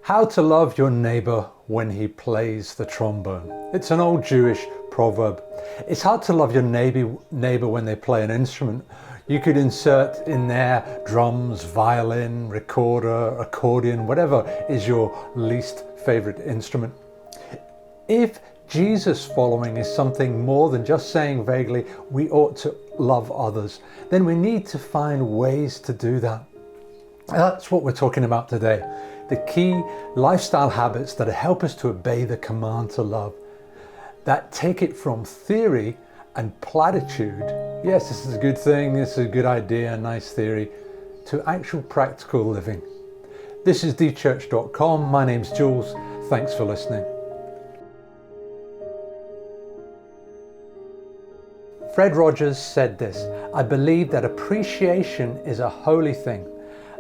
How to love your neighbour when he plays the trombone. It's an old Jewish proverb. It's hard to love your neighbour when they play an instrument. You could insert in there drums, violin, recorder, accordion, whatever is your least favourite instrument. If Jesus following is something more than just saying vaguely, we ought to love others, then we need to find ways to do that. That's what we're talking about today. The key lifestyle habits that help us to obey the command to love, that take it from theory and platitude, yes, this is a good thing, this is a good idea, a nice theory, to actual practical living. This is thechurch.com. My name's Jules. Thanks for listening. Fred Rogers said this: I believe that appreciation is a holy thing.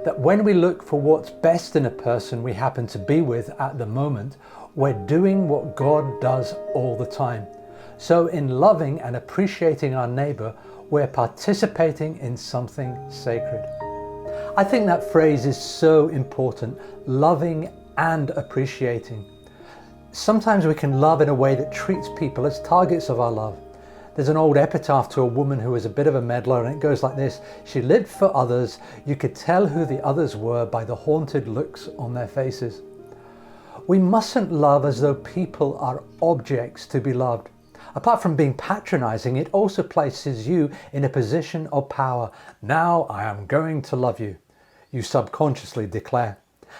That when we look for what's best in a person we happen to be with at the moment, we're doing what God does all the time. So in loving and appreciating our neighbour, we're participating in something sacred. I think that phrase is so important, loving and appreciating. Sometimes we can love in a way that treats people as targets of our love. There's an old epitaph to a woman who was a bit of a meddler, and it goes like this: she lived for others, you could tell who the others were by the haunted looks on their faces. We mustn't love as though people are objects to be loved. Apart from being patronizing, it also places you in a position of power. Now I am going to love you, you subconsciously declare.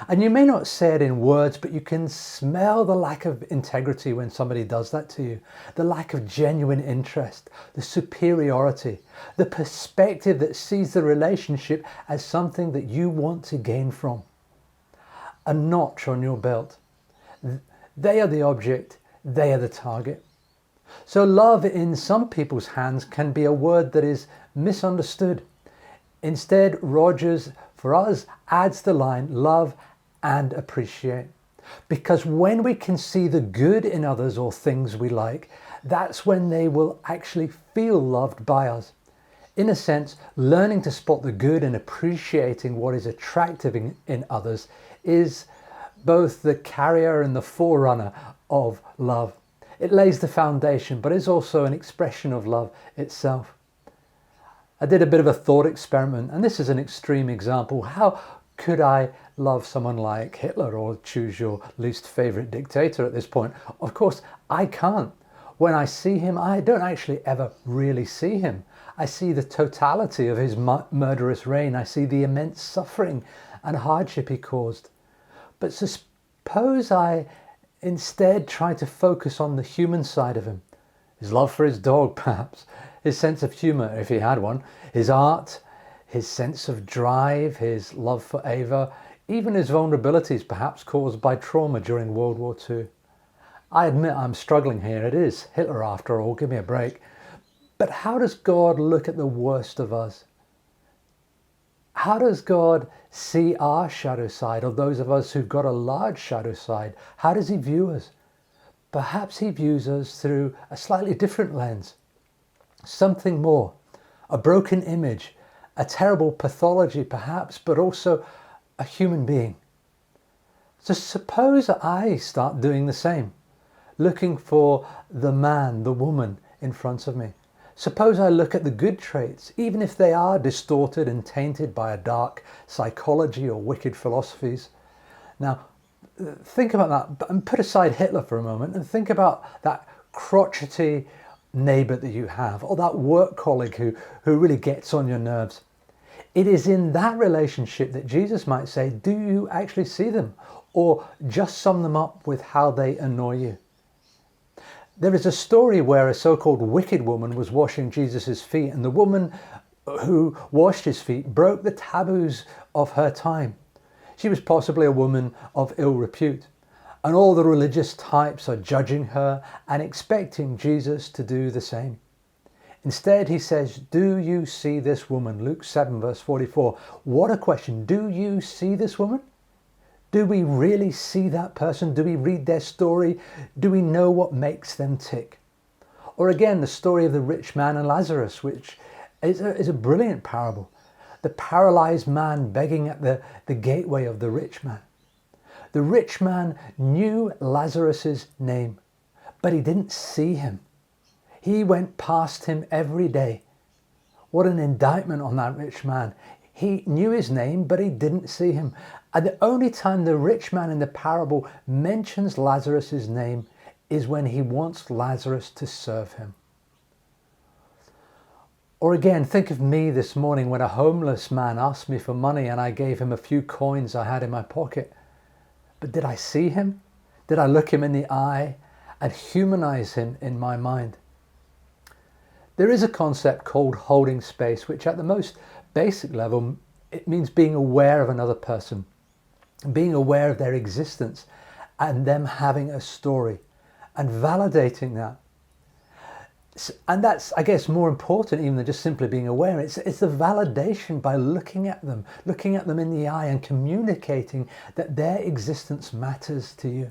And you may not say it in words, but you can smell the lack of integrity when somebody does that to you. The lack of genuine interest, the superiority, the perspective that sees the relationship as something that you want to gain from. A notch on your belt. They are the object, they are the target. So love in some people's hands can be a word that is misunderstood. Instead, Rogers, for us, adds the line love and appreciate. Because when we can see the good in others or things we like, that's when they will actually feel loved by us. In a sense, learning to spot the good and appreciating what is attractive in others is both the carrier and the forerunner of love. It lays the foundation, but is also an expression of love itself. I did a bit of a thought experiment, and this is an extreme example. How could I love someone like Hitler, or choose your least favorite dictator at this point? Of course, I can't. When I see him, I don't actually ever really see him. I see the totality of his murderous reign. I see the immense suffering and hardship he caused. But suppose I instead try to focus on the human side of him. His love for his dog, perhaps. His sense of humour, if he had one. His art. His sense of drive. His love for Ava. Even his vulnerabilities, perhaps caused by trauma during World War II. I admit I'm struggling here. It is Hitler after all. Give me a break. But how does God look at the worst of us? How does God see our shadow side, or those of us who've got a large shadow side? How does he view us? Perhaps he views us through a slightly different lens. Something more. A broken image. A terrible pathology perhaps, but also a human being. So suppose I start doing the same. Looking for the man, the woman in front of me. Suppose I look at the good traits, even if they are distorted and tainted by a dark psychology or wicked philosophies. Now, think about that and put aside Hitler for a moment and think about that crotchety neighbour that you have, or that work colleague who really gets on your nerves. It is in that relationship that Jesus might say, do you actually see them? Or just sum them up with how they annoy you? There is a story where a so-called wicked woman was washing Jesus' feet, and the woman who washed his feet broke the taboos of her time. She was possibly a woman of ill repute, and all the religious types are judging her and expecting Jesus to do the same. Instead, he says, do you see this woman? Luke 7 verse 44. What a question. Do you see this woman? Do we really see that person? Do we read their story? Do we know what makes them tick? Or again, the story of the rich man and Lazarus, which is a brilliant parable. the paralyzed man begging at the gateway of the rich man. The rich man knew Lazarus's name, but he didn't see him. He went past him every day. What an indictment on that rich man. He knew his name, but he didn't see him. And the only time the rich man in the parable mentions Lazarus's name is when he wants Lazarus to serve him. Or again, think of me this morning when a homeless man asked me for money and I gave him a few coins I had in my pocket. But did I see him? Did I look him in the eye and humanize him in my mind? There is a concept called holding space, which at the most basic level, it means being aware of another person, being aware of their existence and them having a story and validating that. And that's, I guess, more important even than just simply being aware. It's the validation by looking at them in the eye and communicating that their existence matters to you.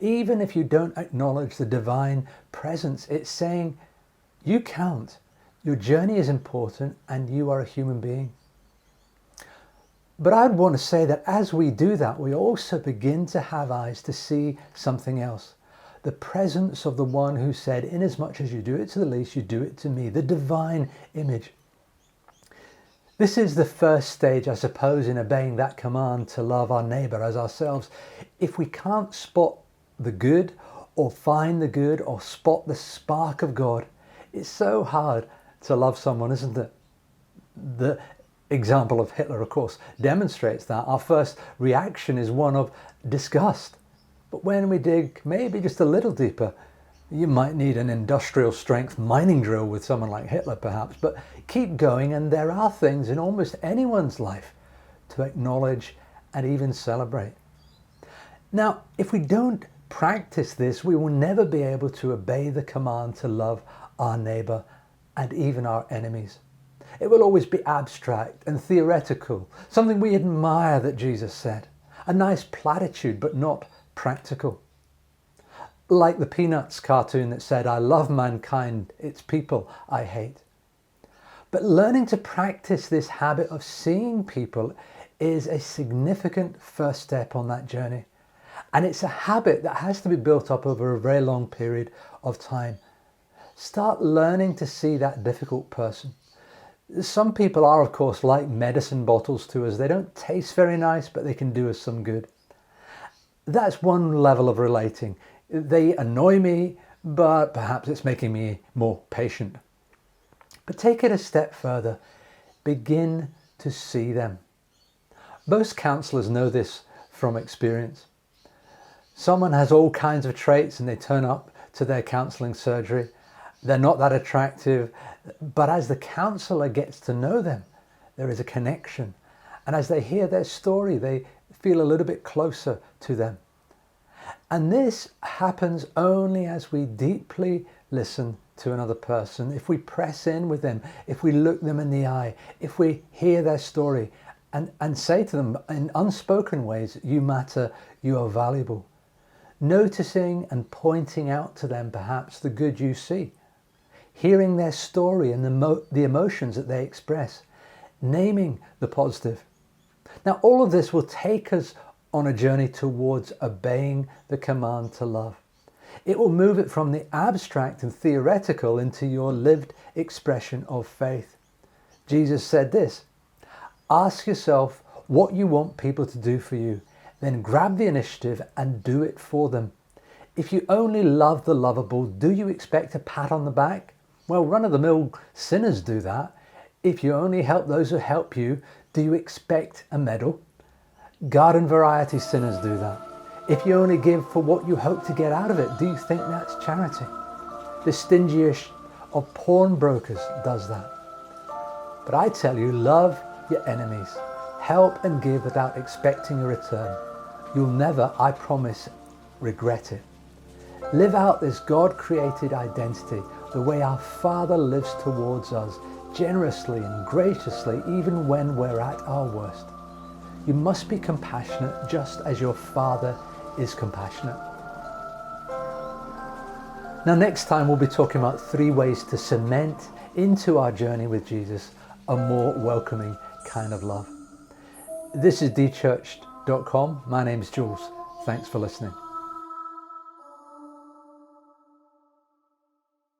Even if you don't acknowledge the divine presence, it's saying you count, your journey is important, and you are a human being. But I'd want to say that as we do that, we also begin to have eyes to see something else. The presence of the one who said, inasmuch as you do it to the least, you do it to me, the divine image. This is the first stage, I suppose, in obeying that command to love our neighbor as ourselves. If we can't spot the good or find the good or spot the spark of God, it's so hard to love someone, isn't it? The example of Hitler, of course, demonstrates that. Our first reaction is one of disgust. But when we dig maybe just a little deeper, you might need an industrial strength mining drill with someone like Hitler perhaps, but keep going and there are things in almost anyone's life to acknowledge and even celebrate. Now, if we don't practice this, we will never be able to obey the command to love our neighbor and even our enemies. It will always be abstract and theoretical, something we admire that Jesus said, a nice platitude but not practical. Like the Peanuts cartoon that said, I love mankind, its people I hate. But learning to practice this habit of seeing people is a significant first step on that journey. And it's a habit that has to be built up over a very long period of time. Start learning to see that difficult person. Some people are, of course, like medicine bottles to us. They don't taste very nice, but they can do us some good. That's one level of relating. They annoy me, but perhaps it's making me more patient. But take it a step further. Begin to see them. Most counselors know this from experience. Someone has all kinds of traits and they turn up to their counseling surgery. They're not that attractive, but as the counselor gets to know them, there is a connection. And as they hear their story, they feel a little bit closer to them. And this happens only as we deeply listen to another person, if we press in with them, if we look them in the eye, if we hear their story and say to them in unspoken ways, you matter, you are valuable. Noticing and pointing out to them perhaps the good you see. Hearing their story and the emotions that they express. Naming the positive. Now all of this will take us on a journey towards obeying the command to love. It will move it from the abstract and theoretical into your lived expression of faith. Jesus said this, ask yourself what you want people to do for you, then grab the initiative and do it for them. If you only love the lovable, do you expect a pat on the back? Well, run-of-the-mill sinners do that. If you only help those who help you, do you expect a medal? Garden variety sinners do that. If you only give for what you hope to get out of it, do you think that's charity? The stingiest of pawnbrokers does that. But I tell you, love your enemies. Help and give without expecting a return. You'll never, I promise, regret it. Live out this God-created identity, the way our Father lives towards us, generously and graciously, even when we're at our worst. You must be compassionate just as your Father is compassionate. Now next time we'll be talking about 3 ways to cement into our journey with Jesus a more welcoming kind of love. This is dechurched.com. My name's Jules. Thanks for listening.